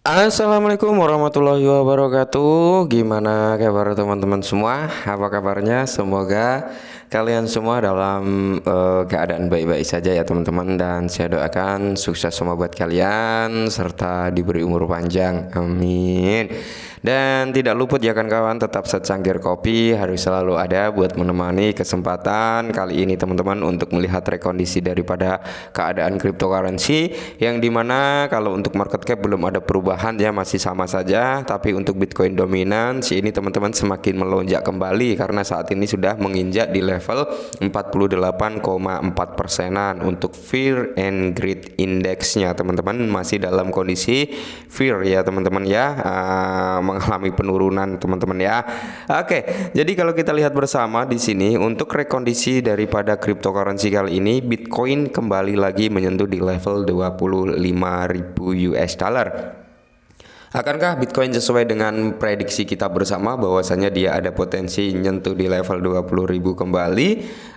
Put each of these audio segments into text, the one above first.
Assalamualaikum warahmatullahi wabarakatuh. Gimana kabar teman-teman semua? Apa kabarnya? Semoga kalian semua dalam keadaan baik-baik saja ya teman-teman. Dan saya doakan sukses semua buat kalian serta diberi umur panjang. Amin. Dan tidak luput ya kawan-kawan, tetap secangkir kopi harus selalu ada buat menemani kesempatan kali ini teman-teman untuk melihat rekondisi daripada keadaan cryptocurrency, yang dimana kalau untuk market cap belum ada perubahan ya, masih sama saja. Tapi untuk Bitcoin dominansi ini teman-teman semakin melonjak kembali karena saat ini sudah menginjak di level 48,4%-an. Untuk Fear and Greed Index-nya teman-teman masih dalam kondisi fear ya teman-teman ya, mengalami penurunan teman-teman ya. Oke, jadi kalau kita lihat bersama di sini untuk rekondisi daripada cryptocurrency kali ini, Bitcoin kembali lagi menyentuh di level 25.000 US dollar. Akankah Bitcoin sesuai dengan prediksi kita bersama bahwasanya dia ada potensi nyentuh di level 20.000 kembali,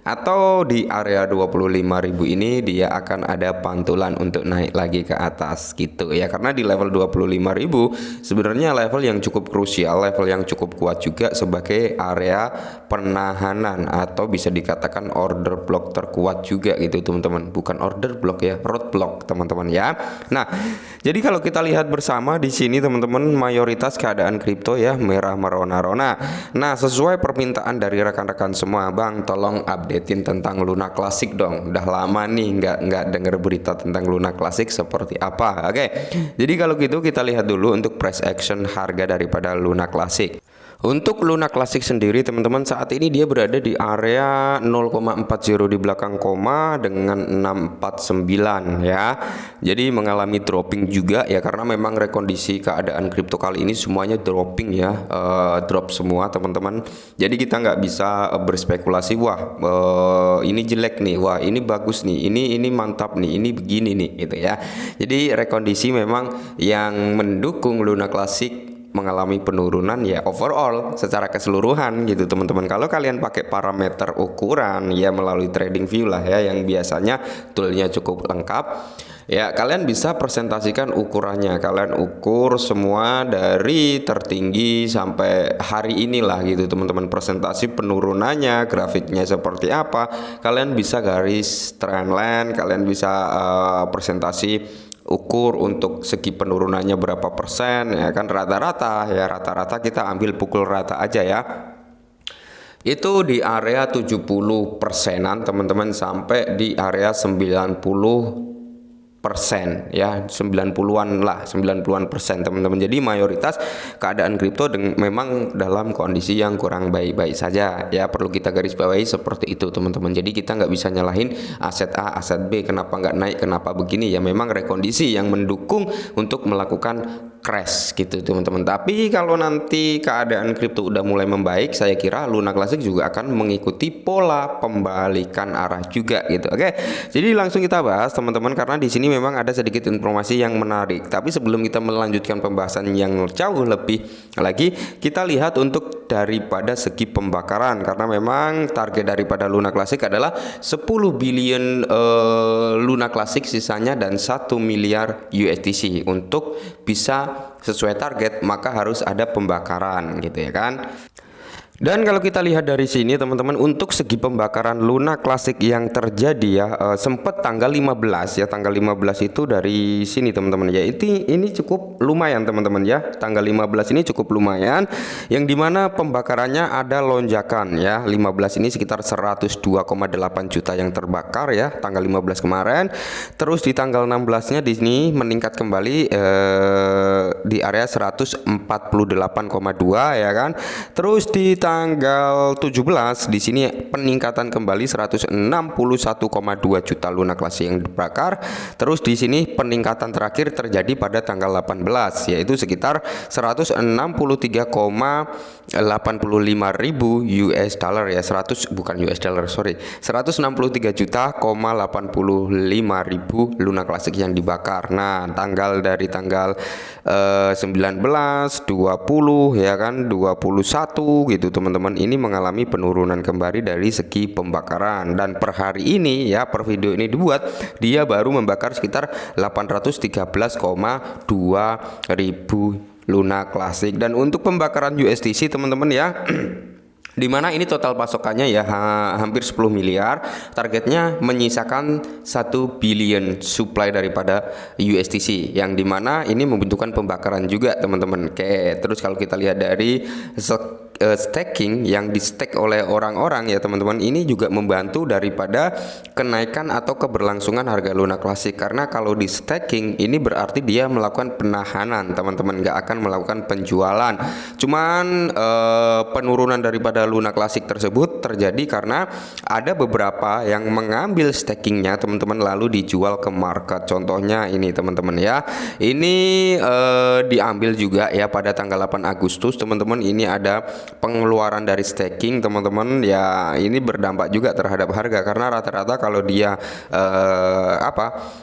atau di area 25.000 ini dia akan ada pantulan untuk naik lagi ke atas gitu ya? Karena di level 25.000 sebenarnya level yang cukup krusial, level yang cukup kuat juga sebagai area penahanan atau bisa dikatakan order block terkuat juga gitu teman-teman. Bukan order block ya, roadblock teman-teman ya. Nah, jadi kalau kita lihat bersama di sini teman-teman, mayoritas keadaan kripto ya merah merona-rona. Nah, sesuai permintaan dari rekan-rekan semua, Bang, tolong updatein tentang Luna Classic dong. Udah lama nih nggak denger berita tentang Luna Classic seperti apa. Oke. Jadi kalau gitu kita lihat dulu untuk price action harga daripada Luna Classic. Untuk Luna Classic sendiri teman-teman, saat ini dia berada di area 0,40 di belakang koma dengan 649 ya. Jadi mengalami dropping juga ya, karena memang rekondisi keadaan kripto kali ini semuanya dropping ya, drop semua teman-teman. Jadi kita nggak bisa berspekulasi, wah ini jelek nih, wah ini bagus nih, ini mantap nih, ini begini nih gitu ya. Jadi rekondisi memang yang mendukung Luna Classic mengalami penurunan ya overall secara keseluruhan gitu teman-teman. Kalau kalian pakai parameter ukuran ya melalui TradingView lah ya, yang biasanya toolnya cukup lengkap ya, kalian bisa presentasikan ukurannya. Kalian ukur semua dari tertinggi sampai hari inilah gitu teman-teman, presentasi penurunannya, grafiknya seperti apa. Kalian bisa garis trendline, kalian bisa presentasi ukur untuk segi penurunannya berapa persen ya kan, rata-rata ya, rata-rata kita ambil pukul rata aja ya, itu di area 70 persenan teman-teman, sampai di area 90% ya, 90-an lah, 90-an persen teman-teman. Jadi mayoritas keadaan kripto memang dalam kondisi yang kurang baik-baik saja ya, perlu kita garis bawahi seperti itu teman-teman. Jadi kita nggak bisa nyalahin aset A, aset B kenapa nggak naik, kenapa begini ya, memang rekondisi yang mendukung untuk melakukan crash gitu teman-teman. Tapi kalau nanti keadaan kripto udah mulai membaik, saya kira Luna Classic juga akan mengikuti pola pembalikan arah juga gitu. Oke, jadi langsung kita bahas teman-teman, karena di sini memang ada sedikit informasi yang menarik. Tapi sebelum kita melanjutkan pembahasan yang jauh lebih lagi, kita lihat untuk daripada segi pembakaran, karena memang target daripada Luna Classic adalah 10 billion Luna Classic sisanya dan 1 miliar USDC. Untuk bisa sesuai target maka harus ada pembakaran gitu ya kan. Dan kalau kita lihat dari sini teman-teman, untuk segi pembakaran Luna Classic yang terjadi ya, sempat tanggal 15 ya, tanggal 15 itu dari sini teman-teman ya, ini cukup lumayan teman-teman ya, tanggal 15 ini cukup lumayan, yang dimana pembakarannya ada lonjakan ya, 15 ini sekitar 102,8 juta yang terbakar ya tanggal 15 kemarin. Terus di tanggal 16-nya di sini meningkat kembali di area 148,2 ya kan. Terus di tanggal 17 di sini peningkatan kembali 161,2 juta Luna Classic yang dibakar. Terus di sini peningkatan terakhir terjadi pada tanggal 18, yaitu sekitar 163,85 ribu US dollar ya, 100 bukan US dollar sorry, 163 juta 85 ribu Luna Classic yang dibakar. Nah, dari tanggal 19, 20 ya kan, 21 gitu teman-teman, ini mengalami penurunan kembali dari segi pembakaran, dan per hari ini ya, per video ini dibuat, dia baru membakar sekitar 813,2 ribu Luna Classic. Dan untuk pembakaran USDC teman-teman ya, dimana ini total pasokannya ya hampir 10 miliar, targetnya menyisakan 1 billion supply daripada USDC, yang dimana ini membutuhkan pembakaran juga teman-teman. Oke, terus kalau kita lihat dari staking yang di stake oleh orang-orang ya teman-teman, ini juga membantu daripada kenaikan atau keberlangsungan harga Luna Classic, karena kalau di staking ini berarti dia melakukan penahanan teman-teman, nggak akan melakukan penjualan. Cuman penurunan daripada Luna Classic tersebut terjadi karena ada beberapa yang mengambil stakingnya teman-teman lalu dijual ke market. Contohnya ini teman-teman ya, ini diambil juga ya pada tanggal 8 Agustus teman-teman. Ini ada pengeluaran dari staking teman-teman ya, ini berdampak juga terhadap harga, karena rata-rata kalau dia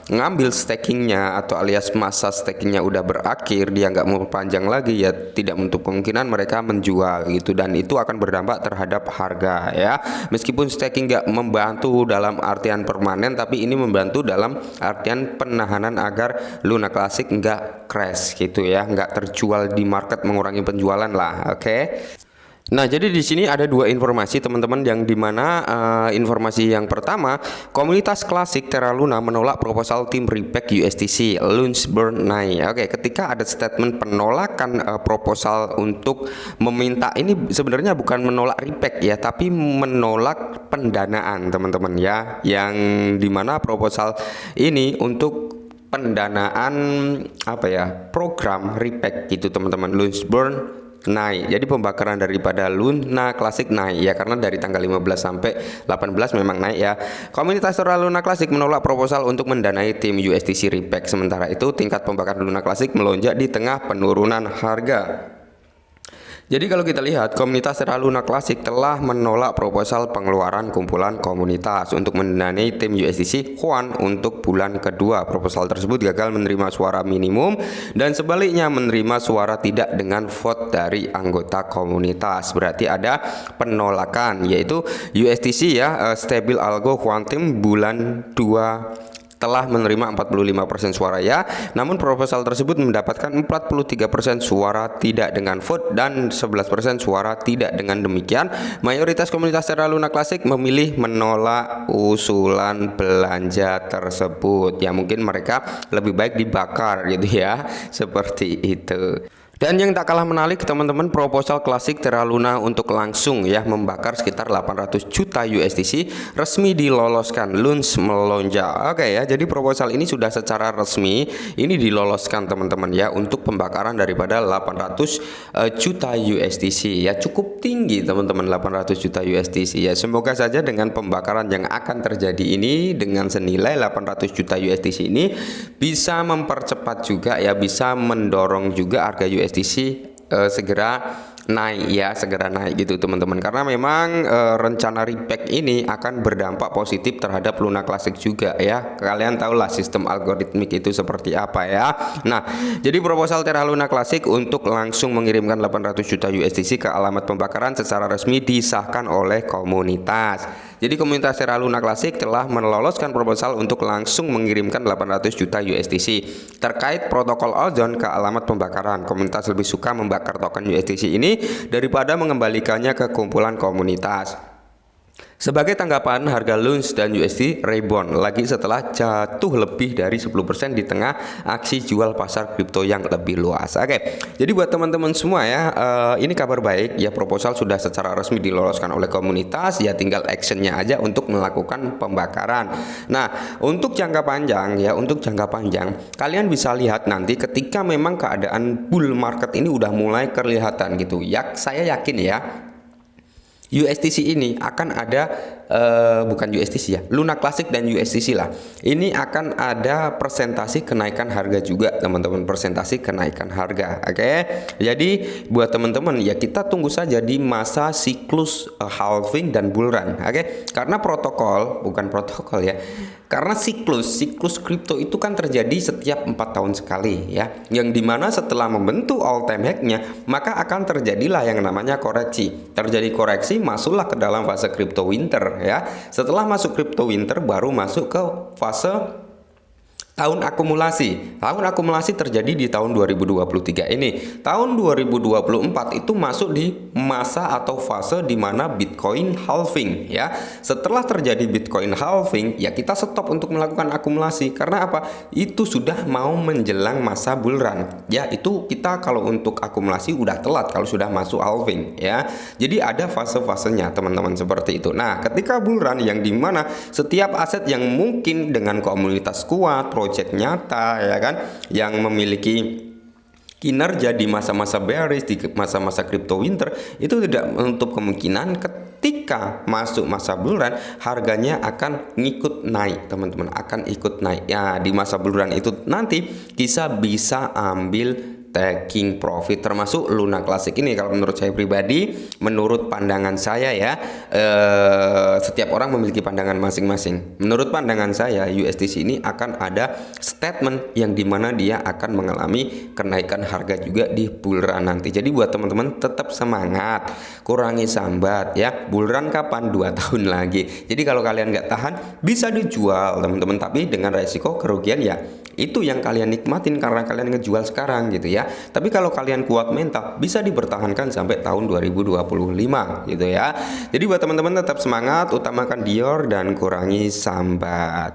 ngambil stakingnya atau alias masa stakingnya udah berakhir, dia nggak mau panjang lagi ya, tidak menutup kemungkinan mereka menjual gitu, dan itu akan berdampak terhadap harga ya. Meskipun staking nggak membantu dalam artian permanen, tapi ini membantu dalam artian penahanan agar Luna Classic nggak crash gitu ya, nggak terjual di market, mengurangi penjualan lah. Oke. Nah, jadi di sini ada dua informasi teman-teman, yang dimana informasi yang pertama, komunitas klasik Terra Luna menolak proposal tim repack USDC Lunch Burn Night. Oke, ketika ada statement penolakan proposal untuk meminta, ini sebenarnya bukan menolak repack ya, tapi menolak pendanaan teman-teman ya, yang dimana proposal ini untuk pendanaan program repack gitu teman-teman, Lunch Burn naik. Jadi pembakaran daripada Luna Classic naik ya, karena dari tanggal 15 sampai 18 memang naik ya. Komunitas Terra Luna Classic menolak proposal untuk mendanai tim USDC repack. Sementara itu tingkat pembakaran Luna Classic melonjak di tengah penurunan harga. Jadi kalau kita lihat, komunitas Terra Luna Classic telah menolak proposal pengeluaran kumpulan komunitas untuk mendanai tim USDC Juan untuk bulan kedua. Proposal tersebut gagal menerima suara minimum, dan sebaliknya menerima suara tidak dengan vote dari anggota komunitas. Berarti ada penolakan, yaitu USDC ya, Stable Algo Juan tim bulan 2 telah menerima 45% suara ya, namun proposal tersebut mendapatkan 43% suara tidak dengan vote dan 11% suara tidak. Dengan demikian, mayoritas komunitas Terra Luna Classic memilih menolak usulan belanja tersebut. Ya mungkin mereka lebih baik dibakar gitu ya, seperti itu. Dan yang tak kalah menarik teman-teman, proposal klasik Terra Luna untuk langsung ya membakar sekitar 800 juta USDC resmi diloloskan. Lunch melonjak. Oke ya, jadi proposal ini sudah secara resmi ini diloloskan teman-teman ya, untuk pembakaran daripada 800 juta USDC ya, cukup tinggi teman-teman, 800 juta USDC ya. Semoga saja dengan pembakaran yang akan terjadi ini dengan senilai 800 juta USDC ini bisa mempercepat juga ya, bisa mendorong juga harga USDC segera naik ya, segera naik gitu teman-teman, karena memang rencana repack ini akan berdampak positif terhadap Luna Classic juga ya. Kalian tahulah sistem algoritmik itu seperti apa ya. Nah, jadi proposal Terra Luna Classic untuk langsung mengirimkan 800 juta USDC ke alamat pembakaran secara resmi disahkan oleh komunitas. Jadi komunitas Terra Luna Classic telah meloloskan proposal untuk langsung mengirimkan 800 juta USDC. Terkait protokol ozon ke alamat pembakaran, komunitas lebih suka membakar token USDC ini daripada mengembalikannya ke kumpulan komunitas. Sebagai tanggapan, harga Lunch dan USD rebound lagi setelah jatuh lebih dari 10% di tengah aksi jual pasar kripto yang lebih luas. Oke, jadi buat teman-teman semua ya, ini kabar baik ya, proposal sudah secara resmi diloloskan oleh komunitas, ya tinggal actionnya aja untuk melakukan pembakaran. Nah, untuk jangka panjang ya, kalian bisa lihat nanti ketika memang keadaan bull market ini udah mulai kelihatan gitu ya, saya yakin ya USDC ini akan ada bukan USDC ya, Luna Classic dan USDC lah. Ini akan ada presentasi kenaikan harga juga teman-teman, presentasi kenaikan harga. Oke. Jadi buat teman-teman ya, kita tunggu saja di masa siklus halving dan bull run. Oke. Karena bukan protokol ya. Karena siklus kripto itu kan terjadi setiap 4 tahun sekali ya, yang dimana setelah membentuk all time high-nya maka akan terjadilah yang namanya koreksi. Terjadi koreksi, masuklah ke dalam fase crypto winter ya. Setelah masuk crypto winter baru masuk ke fase tahun akumulasi. Tahun akumulasi terjadi di tahun 2023 ini. Tahun 2024 itu masuk di masa atau fase di mana Bitcoin halving ya. Setelah terjadi Bitcoin halving, ya kita stop untuk melakukan akumulasi. Karena apa? Itu sudah mau menjelang masa bull run. Ya, itu kita kalau untuk akumulasi udah telat kalau sudah masuk halving ya. Jadi ada fase-fasenya teman-teman seperti itu. Nah, ketika bull run yang dimana setiap aset yang mungkin dengan komunitas kuat, project nyata ya kan, yang memiliki kinerja di masa-masa bearish, di masa-masa crypto winter, itu tidak menutup kemungkinan ketika masuk masa bull run harganya akan ngikut naik teman-teman, akan ikut naik ya. Di masa bull run itu nanti bisa ambil taking profit, termasuk Luna Classic ini. Kalau menurut saya pribadi, menurut pandangan saya ya, setiap orang memiliki pandangan masing-masing. Menurut pandangan saya, USDC ini akan ada statement yang dimana dia akan mengalami kenaikan harga juga di bull run nanti. Jadi buat teman-teman tetap semangat, kurangi sambat ya. Bull run kapan? 2 tahun lagi. Jadi kalau kalian nggak tahan bisa dijual teman-teman, tapi dengan resiko kerugian ya itu yang kalian nikmatin karena kalian ngejual sekarang gitu ya. Tapi kalau kalian kuat mental bisa dipertahankan sampai tahun 2025 gitu ya. Jadi buat teman-teman tetap semangat, utamakan Dior dan kurangi sambat.